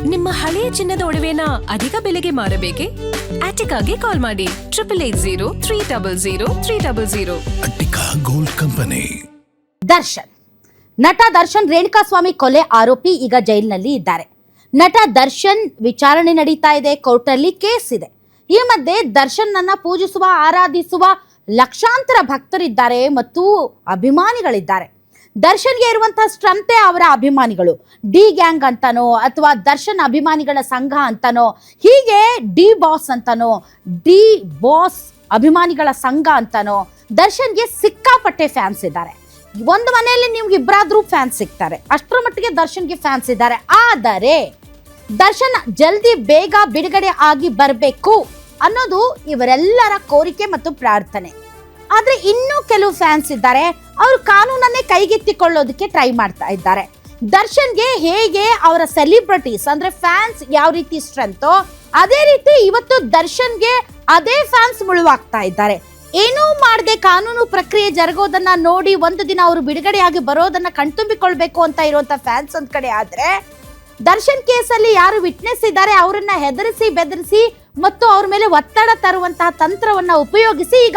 ನಿಮ್ಮ ಹಳೆಯ ಚಿನ್ನದ ಒಡವೆನ ಅಧಿಕ ಬೆಲೆಗೆ ಮಾರಬೇಕೆ? ಆಟಿಕಾಗೆ ಕಾಲ್ ಮಾಡಿ 8880 ಅಟ್ಟಿಕಾ ಗೋಲ್ಡ್ ಕಂಪನಿ. ನಟ ದರ್ಶನ್ ರೇಣುಕಾಸ್ವಾಮಿ ಕೊಲೆ ಆರೋಪಿ ಈಗ ಜೈಲಿನಲ್ಲಿ ಇದ್ದಾರೆ. ನಟ ದರ್ಶನ್ ವಿಚಾರಣೆ ನಡೀತಾ ಇದೆ, ಕೋರ್ಟಲ್ಲಿ ಕೇಸ್ ಇದೆ. ಈ ಮಧ್ಯೆ ದರ್ಶನ್ ನನ್ನ ಪೂಜಿಸುವ ಆರಾಧಿಸುವ ಲಕ್ಷಾಂತರ ಭಕ್ತರಿದ್ದಾರೆ ಮತ್ತು ಅಭಿಮಾನಿಗಳಿದ್ದಾರೆ. ದರ್ಶನ್ಗೆ ಇರುವಂತಹ ಸ್ಟ್ರೆಂತೆ ಅವರ ಅಭಿಮಾನಿಗಳು. ಡಿ ಗ್ಯಾಂಗ್ ಅಂತಾನೋ ಅಥವಾ ದರ್ಶನ್ ಅಭಿಮಾನಿಗಳ ಸಂಘ ಅಂತಾನೋ, ಹೀಗೆ ಡಿ ಬಾಸ್ ಅಂತಾನೋ, ಡಿ ಬಾಸ್ ಅಭಿಮಾನಿಗಳ ಸಂಘ ಅಂತಾನೋ ದರ್ಶನ್ಗೆ ಸಿಕ್ಕಾಪಟ್ಟೆ ಫ್ಯಾನ್ಸ್ ಇದ್ದಾರೆ. ಒಂದು ಮನೆಯಲ್ಲಿ ನಿಮ್ಗೆ ಇಬ್ಬರಾದ್ರೂ ಫ್ಯಾನ್ಸ್ ಸಿಗ್ತಾರೆ, ಅಷ್ಟರ ಮಟ್ಟಿಗೆ ದರ್ಶನ್ಗೆ ಫ್ಯಾನ್ಸ್ ಇದ್ದಾರೆ. ಆದರೆ ದರ್ಶನ್ ಜಲ್ದಿ ಬೇಗ ಬಿಡುಗಡೆ ಆಗಿ ಬರಬೇಕು ಅನ್ನೋದು ಇವರೆಲ್ಲರ ಕೋರಿಕೆ ಮತ್ತು ಪ್ರಾರ್ಥನೆ. ಆದ್ರೆ ಇನ್ನೂ ಕೆಲವು ಫ್ಯಾನ್ಸ್ ಇದ್ದಾರೆ, ಅವರು ಕಾನೂನನ್ನೇ ಕೈಗೆತ್ತಿಕೊಳ್ಳೋದಕ್ಕೆ ಟ್ರೈ ಮಾಡ್ತಾ ಇದ್ದಾರೆ. ದರ್ಶನ್ಗೆ ಹೇಗೆ ಅವರ ಸೆಲಿಬ್ರಿಟೀಸ್ ಅಂದ್ರೆ ಫ್ಯಾನ್ಸ್ ಯಾವ ರೀತಿ ಸ್ಟ್ರೆಂತೋ ಅದೇ ರೀತಿ ಇವತ್ತು ದರ್ಶನ್ಗೆ ಅದೇ ಫ್ಯಾನ್ಸ್ ಮುಳುವಾಗ್ತಾ ಇದ್ದಾರೆ. ಏನೂ ಮಾಡದೆ ಕಾನೂನು ಪ್ರಕ್ರಿಯೆ ಜರುಗೋದನ್ನ ನೋಡಿ ಒಂದು ದಿನ ಅವರು ಬಿಡುಗಡೆಯಾಗಿ ಬರೋದನ್ನ ಕಣ್ತುಂಬಿಕೊಳ್ಬೇಕು ಅಂತ ಇರುವಂತ ಫ್ಯಾನ್ಸ್ ಒಂದ್ ಕಡೆ ಆದ್ರೆ, ದರ್ಶನ್ ಕೇಸಲ್ಲಿ ಯಾರು ವಿಟ್ನೆಸ್ ಇದ್ದಾರೆ ಅವರನ್ನ ಹೆದರಿಸಿ ಬೆದರಿಸಿ ಮತ್ತು ಅವ್ರ ಮೇಲೆ ಒತ್ತಡ ತರುವಂತಹ ತಂತ್ರವನ್ನ ಉಪಯೋಗಿಸಿ ಈಗ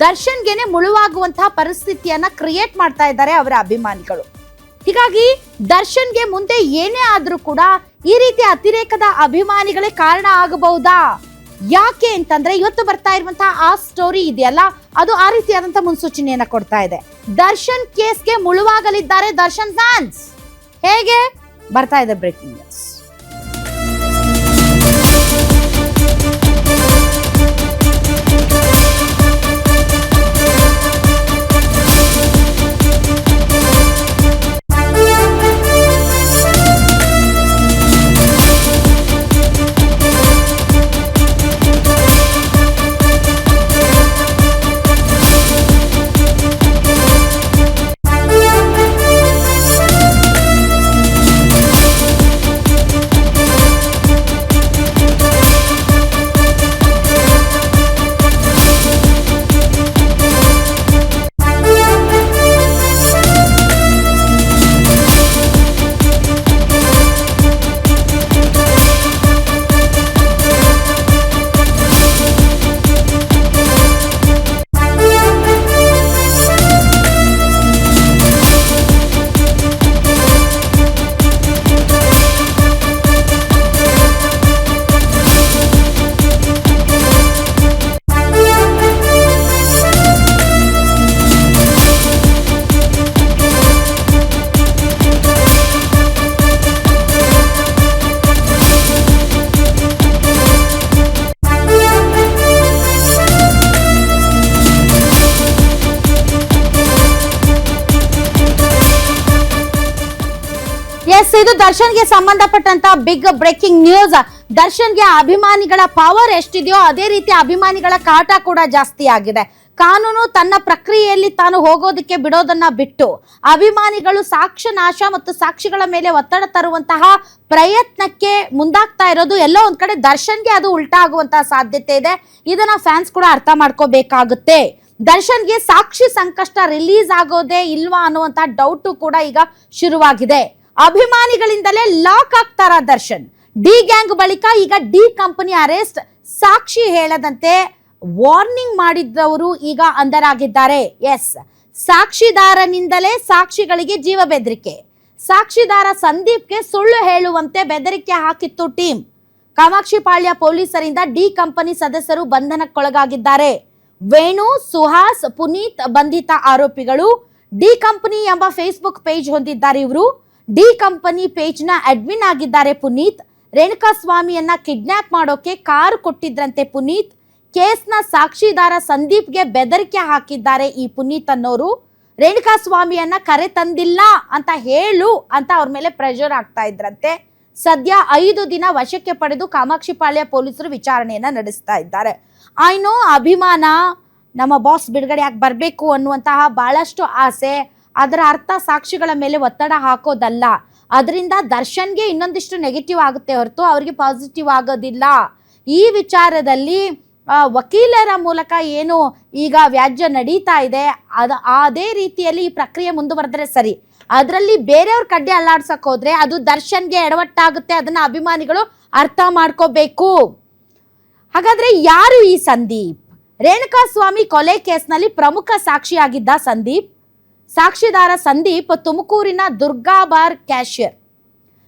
ದರ್ಶನ್ಗೆನೆ ಮುಳುವಾಗುವಂತಹ ಪರಿಸ್ಥಿತಿಯನ್ನ ಕ್ರಿಯೇಟ್ ಮಾಡ್ತಾ ಇದ್ದಾರೆ ಅವರ ಅಭಿಮಾನಿಗಳು. ಹೀಗಾಗಿ ದರ್ಶನ್ಗೆ ಮುಂದೆ ಏನೇ ಆದ್ರೂ ಕೂಡ ಈ ರೀತಿ ಅತಿರೇಕದ ಅಭಿಮಾನಿಗಳೇ ಕಾರಣ ಆಗಬಹುದಾ? ಯಾಕೆ ಅಂತಂದ್ರೆ ಇವತ್ತು ಬರ್ತಾ ಇರುವಂತಹ ಆ ಸ್ಟೋರಿ ಇದೆಯಲ್ಲ, ಅದು ಆ ರೀತಿಯಾದಂತಹ ಮುನ್ಸೂಚನೆಯನ್ನ ಕೊಡ್ತಾ ಇದೆ. ದರ್ಶನ್ ಕೇಸ್ಗೆ ಮುಳುವಾಗಲಿದ್ದಾರೆ ದರ್ಶನ್ ಫ್ಯಾನ್ಸ್. ಹೇಗೆ ಬರ್ತಾ ಇದೆ ಬ್ರೇಕಿಂಗ್ ನ್ಯೂಸ್. ಇದು ದರ್ಶನ್ಗೆ ಸಂಬಂಧಪಟ್ಟಂತ ಬಿಗ್ ಬ್ರೇಕಿಂಗ್ ನ್ಯೂಸ್. ದರ್ಶನ್ಗೆ ಅಭಿಮಾನಿಗಳ ಪವರ್ ಎಷ್ಟಿದೆಯೋ ಅದೇ ರೀತಿ ಅಭಿಮಾನಿಗಳ ಕಾಟ ಕೂಡ ಜಾಸ್ತಿ ಆಗಿದೆ. ಕಾನೂನು ತನ್ನ ಪ್ರಕ್ರಿಯೆಯಲ್ಲಿ ತಾನು ಹೋಗೋದಕ್ಕೆ ಬಿಡೋದನ್ನ ಬಿಟ್ಟು ಅಭಿಮಾನಿಗಳು ಸಾಕ್ಷ್ಯ ನಾಶ ಮತ್ತು ಸಾಕ್ಷಿಗಳ ಮೇಲೆ ಒತ್ತಡ ತರುವಂತಹ ಪ್ರಯತ್ನಕ್ಕೆ ಮುಂದಾಗ್ತಾ ಇರೋದು ಎಲ್ಲೋ ಒಂದ್ ಕಡೆ ದರ್ಶನ್ಗೆ ಅದು ಉಲ್ಟಾ ಆಗುವಂತಹ ಸಾಧ್ಯತೆ ಇದೆ. ಇದನ್ನ ಫ್ಯಾನ್ಸ್ ಕೂಡ ಅರ್ಥ ಮಾಡ್ಕೋಬೇಕಾಗುತ್ತೆ. ದರ್ಶನ್ಗೆ ಸಾಕ್ಷಿ ಸಂಕಷ್ಟ ರಿಲೀಸ್ ಆಗೋದೇ ಇಲ್ವಾ ಅನ್ನುವಂತಹ ಡೌಟ್ ಕೂಡ ಈಗ ಶುರುವಾಗಿದೆ. ಅಭಿಮಾನಿಗಳಿಂದಲೇ ಲಾಕ್ ಆಗ್ತಾರ ದರ್ಶನ್. ಡಿ ಗ್ಯಾಂಗ್ ಬಳಿಕ ಈಗ ಡಿ ಕಂಪನಿ ಅರೆಸ್ಟ್. ಸಾಕ್ಷಿ ಹೇಳದಂತೆ ವಾರ್ನಿಂಗ್ ಮಾಡಿದ್ದವರು ಈಗ ಅಂಧರಾಗಿದ್ದಾರೆ. ಎಸ್, ಸಾಕ್ಷಿದಾರನಿಂದಲೇ ಸಾಕ್ಷಿಗಳಿಗೆ ಜೀವ ಬೆದರಿಕೆ. ಸಾಕ್ಷಿದಾರ ಸಂದೀಪ್ಗೆ ಸುಳ್ಳು ಹೇಳುವಂತೆ ಬೆದರಿಕೆ ಹಾಕಿತ್ತು ಟೀಮ್. ಕಾಮಾಕ್ಷಿಪಾಳ್ಯ ಪೊಲೀಸರಿಂದ ಡಿ ಕಂಪನಿ ಸದಸ್ಯರು ಬಂಧನಕ್ಕೊಳಗಾಗಿದ್ದಾರೆ. ವೇಣು, ಸುಹಾಸ್, ಪುನೀತ್ ಬಂಧಿತ ಆರೋಪಿಗಳು. ಡಿ ಕಂಪನಿ ಎಂಬ ಫೇಸ್ಬುಕ್ ಪೇಜ್ ಹೊಂದಿದ್ದಾರೆ ಇವರು. ಡಿ ಕಂಪನಿ ಪೇಜ್ ನ ಅಡ್ಮಿನ್ ಆಗಿದ್ದಾರೆ ಪುನೀತ್. ರೇಣುಕಾಸ್ವಾಮಿಯನ್ನ ಕಿಡ್ನಾಪ್ ಮಾಡೋಕೆ ಕಾರು ಕೊಟ್ಟಿದ್ರಂತೆ ಪುನೀತ್. ಕೇಸ್ನ ಸಾಕ್ಷಿದಾರ ಸಂದೀಪ್ಗೆ ಬೆದರಿಕೆ ಹಾಕಿದ್ದಾರೆ ಈ ಪುನೀತ್ ಅನ್ನೋರು. ರೇಣುಕಾಸ್ವಾಮಿಯನ್ನ ಕರೆ ತಂದಿಲ್ಲ ಅಂತ ಹೇಳು ಅಂತ ಅವ್ರ ಮೇಲೆ ಪ್ರೆಷರ್ ಆಗ್ತಾ ಇದ್ರಂತೆ. ಸದ್ಯ 5 ದಿನ ವಶಕ್ಕೆ ಪಡೆದು ಕಾಮಾಕ್ಷಿಪಾಳ್ಯ ಪೊಲೀಸರು ವಿಚಾರಣೆಯನ್ನ ನಡೆಸ್ತಾ ಇದ್ದಾರೆ. ಐನೋ ಅಭಿಮಾನ, ನಮ್ಮ ಬಾಸ್ ಬಿಡುಗಡೆ ಆಗಿ ಬರಬೇಕು ಅನ್ನುವಂತಹ ಬಹಳಷ್ಟು ಆಸೆ. ಅದರ ಅರ್ಥ ಸಾಕ್ಷಿಗಳ ಮೇಲೆ ಒತ್ತಡ ಹಾಕೋದಲ್ಲ. ಅದರಿಂದ ದರ್ಶನ್ಗೆ ಇನ್ನೊಂದಿಷ್ಟು ನೆಗೆಟಿವ್ ಆಗುತ್ತೆ ಹೊರತು ಅವರಿಗೆ ಪಾಸಿಟಿವ್ ಆಗೋದಿಲ್ಲ. ಈ ವಿಚಾರದಲ್ಲಿ ವಕೀಲರ ಮೂಲಕ ಏನು ಈಗ ವ್ಯಾಜ್ಯ ನಡೀತಾ ಇದೆ ಅದೇ ರೀತಿಯಲ್ಲಿ ಈ ಪ್ರಕ್ರಿಯೆ ಮುಂದುವರೆದ್ರೆ ಸರಿ. ಅದರಲ್ಲಿ ಬೇರೆಯವ್ರ ಕಡ್ಡಿ ಅಲ್ಲಾಡ್ಸಕ್ ಹೋದ್ರೆ ಅದು ದರ್ಶನ್ಗೆ ಎಡವಟ್ಟಾಗುತ್ತೆ. ಅದನ್ನ ಅಭಿಮಾನಿಗಳು ಅರ್ಥ ಮಾಡ್ಕೋಬೇಕು. ಹಾಗಾದ್ರೆ ಯಾರು ಈ ಸಂದೀಪ್? ರೇಣುಕಾಸ್ವಾಮಿ ಕೊಲೆ ಕೇಸ್ನಲ್ಲಿ ಪ್ರಮುಖ ಸಾಕ್ಷಿಯಾಗಿದ್ದ ಸಂದೀಪ್. ಸಾಕ್ಷಿದಾರ ಸಂದೀಪ್ ತುಮಕೂರಿನ ದುರ್ಗಾ ಬಾರ್ ಕ್ಯಾಶಿಯರ್.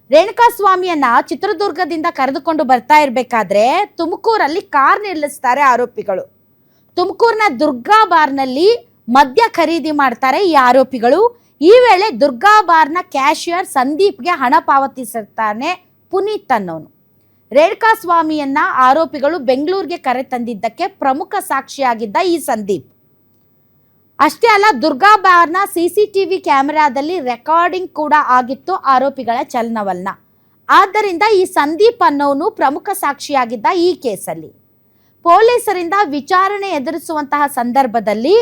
ರೇಣುಕಾಸ್ವಾಮಿಯನ್ನ ಚಿತ್ರದುರ್ಗದಿಂದ ಕರೆದುಕೊಂಡು ಬರ್ತಾ ಇರ್ಬೇಕಾದ್ರೆ ತುಮಕೂರಲ್ಲಿ ಕಾರ್ ನಿಲ್ಲಿಸ್ತಾರೆ ಆರೋಪಿಗಳು. ತುಮಕೂರಿನ ದುರ್ಗಾ ಬಾರ್ನಲ್ಲಿ ಮದ್ಯ ಖರೀದಿ ಮಾಡ್ತಾರೆ ಈ ಆರೋಪಿಗಳು. ಈ ವೇಳೆ ದುರ್ಗಾ ಬಾರ್ನ ಕ್ಯಾಶಿಯರ್ ಸಂದೀಪ್ಗೆ ಹಣ ಪಾವತಿಸುತ್ತಾನೆ ಪುನೀತ್ ಅನ್ನೋನು. ರೇಣುಕಾಸ್ವಾಮಿಯನ್ನ ಆರೋಪಿಗಳು ಬೆಂಗಳೂರಿಗೆ ಕರೆ ತಂದಿದ್ದಕ್ಕೆ ಪ್ರಮುಖ ಸಾಕ್ಷಿಯಾಗಿದ್ದ ಈ ಸಂದೀಪ್. ಅಷ್ಟೇ ಅಲ್ಲ, ದುರ್ಗಾ ಬಾರ್ನ CCTV ಕ್ಯಾಮೆರಾದಲ್ಲಿ ರೆಕಾರ್ಡಿಂಗ್ ಕೂಡ ಆಗಿತ್ತು ಆರೋಪಿಗಳ ಚಲನವಲನ. ಆದ್ದರಿಂದ ಈ ಸಂದೀಪ್ ಅನ್ನೋನು ಪ್ರಮುಖ ಸಾಕ್ಷಿಯಾಗಿದ್ದ ಈ ಕೇಸಲ್ಲಿ. ಪೊಲೀಸರಿಂದ ವಿಚಾರಣೆ ಎದುರಿಸುವಂತಹ ಸಂದರ್ಭದಲ್ಲಿ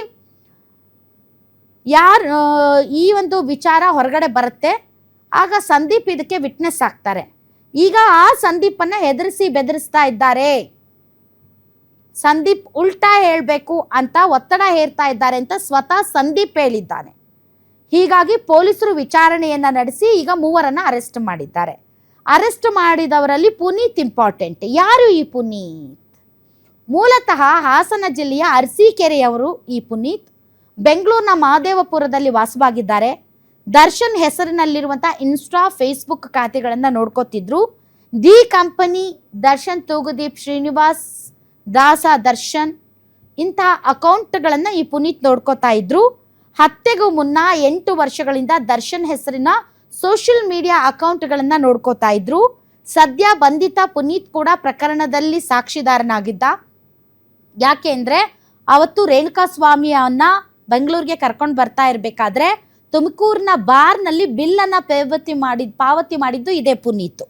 ಈ ಒಂದು ವಿಚಾರ ಹೊರಗಡೆ ಬರುತ್ತೆ. ಆಗ ಸಂದೀಪ್ ಇದಕ್ಕೆ ವಿಟ್ನೆಸ್ ಆಗ್ತಾರೆ. ಈಗ ಆ ಸಂದೀಪನ್ನ ಹೆದರಿಸಿ ಬೆದರಿಸ್ತಾ ಇದ್ದಾರೆ. ಸಂದೀಪ್ ಉಲ್ಟಾ ಹೇಳಬೇಕು ಅಂತ ಒತ್ತಡ ಹೇರ್ತಾ ಇದ್ದಾರೆ ಅಂತ ಸ್ವತಃ ಸಂದೀಪ್ ಹೇಳಿದ್ದಾನೆ. ಹೀಗಾಗಿ ಪೊಲೀಸರು ವಿಚಾರಣೆಯನ್ನ ನಡೆಸಿ ಈಗ 3 ಅರೆಸ್ಟ್ ಮಾಡಿದ್ದಾರೆ. ಅರೆಸ್ಟ್ ಮಾಡಿದವರಲ್ಲಿ ಪುನೀತ್ ಇಂಪಾರ್ಟೆಂಟ್. ಯಾರು ಈ ಪುನೀತ್? ಮೂಲತಃ ಹಾಸನ ಜಿಲ್ಲೆಯ ಅರಸೀಕೆರೆಯವರು ಈ ಪುನೀತ್. ಬೆಂಗಳೂರಿನ ಮಹದೇವಪುರದಲ್ಲಿ ವಾಸವಾಗಿದ್ದಾರೆ. ದರ್ಶನ್ ಹೆಸರಿನಲ್ಲಿರುವಂತಹ ಇನ್ಸ್ಟಾ ಫೇಸ್ಬುಕ್ ಖಾತೆಗಳನ್ನು ನೋಡ್ಕೋತಿದ್ರು. ದಿ ಕಂಪನಿ, ದರ್ಶನ್ ತೂಗುದೀಪ್, ಶ್ರೀನಿವಾಸ್ ದಾಸ ದರ್ಶನ್ ಇಂತಹ ಅಕೌಂಟ್ಗಳನ್ನು ಈ ಪುನೀತ್ ನೋಡ್ಕೋತಾ ಇದ್ರು. ಹತ್ಯೆಗೂ ಮುನ್ನ 8 ವರ್ಷಗಳಿಂದ ದರ್ಶನ್ ಹೆಸರಿನ ಸೋಷಿಯಲ್ ಮೀಡಿಯಾ ಅಕೌಂಟ್ಗಳನ್ನು ನೋಡ್ಕೋತಾ ಇದ್ರು. ಸದ್ಯ ಬಂಧಿತ ಪುನೀತ್ ಕೂಡ ಪ್ರಕರಣದಲ್ಲಿ ಸಾಕ್ಷಿದಾರನಾಗಿದ್ದ. ಯಾಕೆ ಅಂದರೆ ಅವತ್ತು ರೇಣುಕಾಸ್ವಾಮಿಯನ್ನ ಬೆಂಗಳೂರಿಗೆ ಕರ್ಕೊಂಡು ಬರ್ತಾ ಇರಬೇಕಾದ್ರೆ ತುಮಕೂರಿನ ಬಾರ್ನಲ್ಲಿ ಬಿಲ್ಲನ್ನು ಪಾವತಿ ಮಾಡಿದ್ದು ಇದೇ ಪುನೀತ್.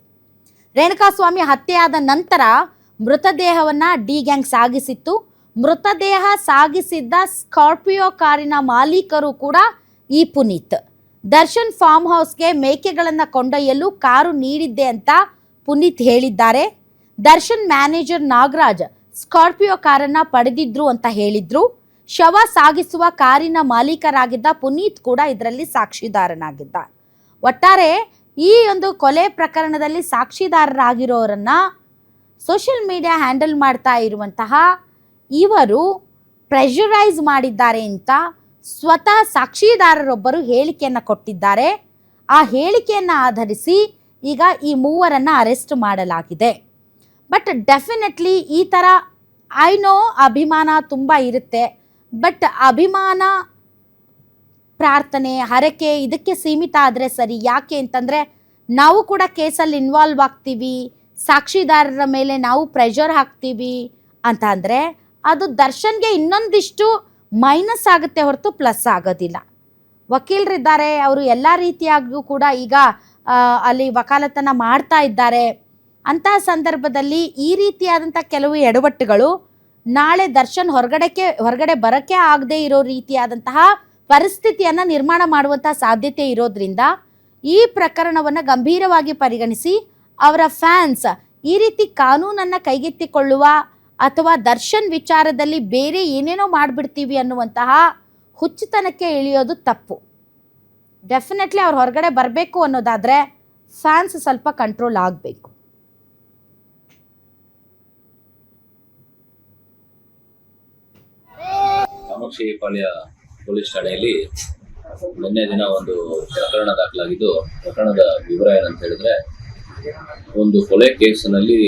ರೇಣುಕಾಸ್ವಾಮಿ ಹತ್ಯೆಯಾದ ನಂತರ ಮೃತದೇಹವನ್ನು ಡಿ ಗ್ಯಾಂಗ್ ಸಾಗಿಸಿತ್ತು. ಮೃತದೇಹ ಸಾಗಿಸಿದ್ದ ಸ್ಕಾರ್ಪಿಯೋ ಕಾರಿನ ಮಾಲೀಕರು ಕೂಡ ಈ ಪುನೀತ್. ದರ್ಶನ್ ಫಾರ್ಮ್ ಹೌಸ್ಗೆ ಮೇಕೆಗಳನ್ನು ಕೊಂಡೊಯ್ಯಲು ಕಾರು ನೀಡಿದ್ದೆ ಅಂತ ಪುನೀತ್ ಹೇಳಿದ್ದಾರೆ. ದರ್ಶನ್ ಮ್ಯಾನೇಜರ್ ನಾಗರಾಜ್ ಸ್ಕಾರ್ಪಿಯೋ ಕಾರನ್ನು ಪಡೆದಿದ್ರು ಅಂತ ಹೇಳಿದ್ರು. ಶವ ಸಾಗಿಸುವ ಕಾರಿನ ಮಾಲೀಕರಾಗಿದ್ದ ಪುನೀತ್ ಕೂಡ ಇದರಲ್ಲಿ ಸಾಕ್ಷಿದಾರನಾಗಿದ್ದ. ಒಟ್ಟಾರೆ ಈ ಒಂದು ಕೊಲೆ ಪ್ರಕರಣದಲ್ಲಿ ಸಾಕ್ಷಿದಾರರಾಗಿರೋರನ್ನ ಸೋಷಿಯಲ್ ಮೀಡಿಯಾ ಹ್ಯಾಂಡಲ್ ಮಾಡ್ತಾ ಇರುವಂತಹ ಇವರು ಪ್ರೆಷರೈಸ್ ಮಾಡಿದ್ದಾರೆ ಅಂತ ಸ್ವತಃ ಸಾಕ್ಷಿದಾರರೊಬ್ಬರು ಹೇಳಿಕೆಯನ್ನು ಕೊಟ್ಟಿದ್ದಾರೆ. ಆ ಹೇಳಿಕೆಯನ್ನು ಆಧರಿಸಿ ಈಗ ಈ 3 ಅರೆಸ್ಟ್ ಮಾಡಲಾಗಿದೆ. ಬಟ್ ಡೆಫಿನೆಟ್ಲಿ ಈ ಥರ ಅಭಿಮಾನ ತುಂಬ ಇರುತ್ತೆ. ಬಟ್ ಅಭಿಮಾನ, ಪ್ರಾರ್ಥನೆ, ಹರಕೆ ಇದಕ್ಕೆ ಸೀಮಿತ ಆದರೆ ಸರಿ. ಯಾಕೆ ಅಂತಂದರೆ ನಾವು ಕೂಡ ಕೇಸಲ್ಲಿ ಇನ್ವಾಲ್ವ್ ಆಗ್ತೀವಿ, ಸಾಕ್ಷಿದಾರರ ಮೇಲೆ ನಾವು ಪ್ರೆಷರ್ ಹಾಕ್ತೀವಿ ಅಂತ ಅಂದರೆ ಅದು ದರ್ಶನ್ಗೆ ಇನ್ನೊಂದಿಷ್ಟು ಮೈನಸ್ ಆಗುತ್ತೆ ಹೊರತು ಪ್ಲಸ್ ಆಗೋದಿಲ್ಲ. ವಕೀಲರಿದ್ದಾರೆ, ಅವರು ಎಲ್ಲ ರೀತಿಯಾಗೂ ಕೂಡ ಈಗ ಅಲ್ಲಿ ವಕಾಲತನ್ನು ಮಾಡ್ತಾ ಇದ್ದಾರೆ. ಅಂತಹ ಸಂದರ್ಭದಲ್ಲಿ ಈ ರೀತಿಯಾದಂಥ ಕೆಲವು ಎಡವಟ್ಟುಗಳು ನಾಳೆ ದರ್ಶನ್ ಹೊರಗಡೆ ಬರೋಕ್ಕೆ ಆಗದೆ ಇರೋ ರೀತಿಯಾದಂತಹ ಪರಿಸ್ಥಿತಿಯನ್ನು ನಿರ್ಮಾಣ ಮಾಡುವಂತಹ ಸಾಧ್ಯತೆ ಇರೋದ್ರಿಂದ ಈ ಪ್ರಕರಣವನ್ನು ಗಂಭೀರವಾಗಿ ಪರಿಗಣಿಸಿ ಅವರ ಫ್ಯಾನ್ಸ್ ಈ ರೀತಿ ಕಾನೂನನ್ನು ಕೈಗೆತ್ತಿಕೊಳ್ಳುವ ಅಥವಾ ದರ್ಶನ್ ವಿಚಾರದಲ್ಲಿ ಬೇರೆ ಏನೇನೋ ಮಾಡಿಬಿಡ್ತೀವಿ ಅನ್ನುವಂತಹ ಹುಚ್ಚುತನಕ್ಕೆ ಇಳಿಯೋದು ತಪ್ಪು. ಡೆಫಿನೆಟ್ಲಿ ಅವ್ರು ಹೊರಗಡೆ ಬರಬೇಕು ಅನ್ನೋದಾದರೆ ಫ್ಯಾನ್ಸ್ ಸ್ವಲ್ಪ ಕಂಟ್ರೋಲ್ ಆಗಬೇಕು. ಕಾಮಾಕ್ಷಿಪಾಳ್ಯ ಪೊಲೀಸ್ ಠಾಣೆಯಲ್ಲಿ ನಿನ್ನೆ ದಿನ ಒಂದು ಪ್ರಕರಣ ದಾಖಲಾಗಿದ್ದು, ಪ್ರಕರಣದ ವಿವರ ಏನಂತ ಹೇಳಿದ್ರೆ, ಒಂದು ಕೊಲೆ ಕೇಸಿನಲ್ಲಿ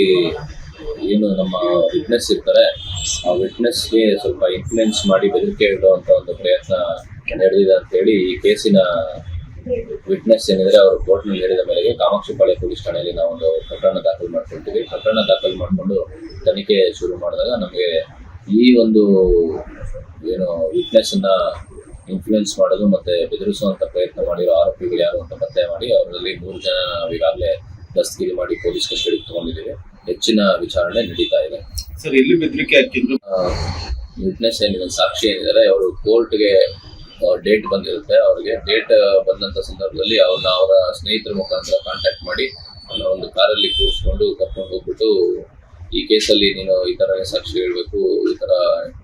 ಏನು ನಮ್ಮ ವಿಟ್ನೆಸ್ ಇರ್ತಾರೆ, ಆ ವಿಟ್ನೆಸ್ಗೆ ಸ್ವಲ್ಪ ಇನ್ಫ್ಲುಯೆನ್ಸ್ ಮಾಡಿ ಬೆದರಿಕೆ ಇಡುವಂಥ ಒಂದು ಪ್ರಯತ್ನ ನಡೆದಿದೆ ಅಂತೇಳಿ ಈ ಕೇಸಿನ ವಿಟ್ನೆಸ್ ಏನಿದ್ರೆ ಅವರು ಕೋರ್ಟ್ನಲ್ಲಿ ಹೇಳಿದ ಮೇರೆಗೆ ಕಾಮಾಕ್ಷಿಪಾಳ್ಯ ಪೊಲೀಸ್ ಠಾಣೆಯಲ್ಲಿ ನಾವು ಒಂದು ಪ್ರಕರಣ ದಾಖಲು ಮಾಡ್ಕೊಳ್ತೀವಿ. ಪ್ರಕರಣ ದಾಖಲು ಮಾಡಿಕೊಂಡು ತನಿಖೆ ಶುರು ಮಾಡಿದಾಗ ನಮಗೆ ಈ ಒಂದು ಏನು ವಿಟ್ನೆಸ್ಸನ್ನ ಇನ್ಫ್ಲುಯೆನ್ಸ್ ಮಾಡೋದು ಮತ್ತೆ ಬೆದರಿಸುವಂಥ ಪ್ರಯತ್ನ ಮಾಡಿರೋ ಆರೋಪಿಗಳು ಯಾರು ಅಂತ ಪತ್ತೆ ಮಾಡಿ ಅವರಲ್ಲಿ 3 ಜನ ನಾವು ಈಗಾಗಲೇ ದಸ್ತಗಿರಿ ಮಾಡಿ ಪೊಲೀಸ್ ಕಸ್ಟಡಿಗೆ ತಗೊಂಡಿದ್ದೀವಿ. ಹೆಚ್ಚಿನ ವಿಚಾರಣೆ ನಡೀತಾ ಇದೆ. ಸರ್, ಎಲ್ಲಿ ಬೆದರಿಕೆ ಹಾಕಿದ್ರು? ವಿಟ್ನೆಸ್ ಏನಿದೆ, ಸಾಕ್ಷಿ ಏನಿದ್ದಾರೆ, ಅವರು ಕೋರ್ಟ್ಗೆ ಡೇಟ್ ಬಂದಿರುತ್ತೆ. ಅವ್ರಿಗೆ ಡೇಟ್ ಬಂದಂಥ ಸಂದರ್ಭದಲ್ಲಿ ಅವ್ರನ್ನ ಅವರ ಸ್ನೇಹಿತರ ಮುಖಾಂತರ ಕಾಂಟ್ಯಾಕ್ಟ್ ಮಾಡಿ ಒಂದು ಕಾರಲ್ಲಿ ಕೂರಿಸ್ಕೊಂಡು ಕರ್ಕೊಂಡು ಹೋಗ್ಬಿಟ್ಟು ಈ ಕೇಸಲ್ಲಿ ನೀನು ಈ ಥರ ಸಾಕ್ಷಿ ಹೇಳಬೇಕು, ಈ ಥರ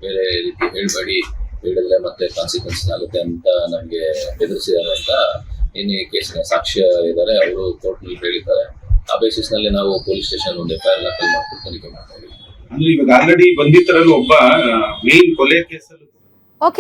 ಬೇರೆ ರೀತಿ ಹೇಳಬೇಡಿ, ಹೇಳಿದ್ರೆ ಮತ್ತೆ ಕಾನ್ಸಿಕ್ವೆನ್ಸ್ ಆಗುತ್ತೆ ಅಂತ ನಮಗೆ ಬೆದರಿಸಿದ್ದಾರೆ ಅಂತ ಏನು ಈ ಕೇಸಿನ ಸಾಕ್ಷ್ಯ ಇದ್ದಾರೆ, ಅವರು ಕೋರ್ಟ್ ನಲ್ಲಿ ಹೇಳಿದ್ದಾರೆ. ಆ ಬೇಸಿಸ್ ನಲ್ಲಿ ನಾವು ಪೊಲೀಸ್ ಸ್ಟೇಷನ್ ಒಂದು FIR ದಾಖಲು ಮಾಡ್ಕೊಂಡು ತನಿಖೆ ಮಾಡ್ತಾ ಇದ್ದೀವಿ. ಅಂದ್ರೆ ಇವಾಗ ಆಲ್ರೆಡಿ ಬಂಧಿತರಲ್ಲಿ ಒಬ್ಬ ಮೇನ್ ಕೊಲೆ ಕೇಸಲ್ಲೂ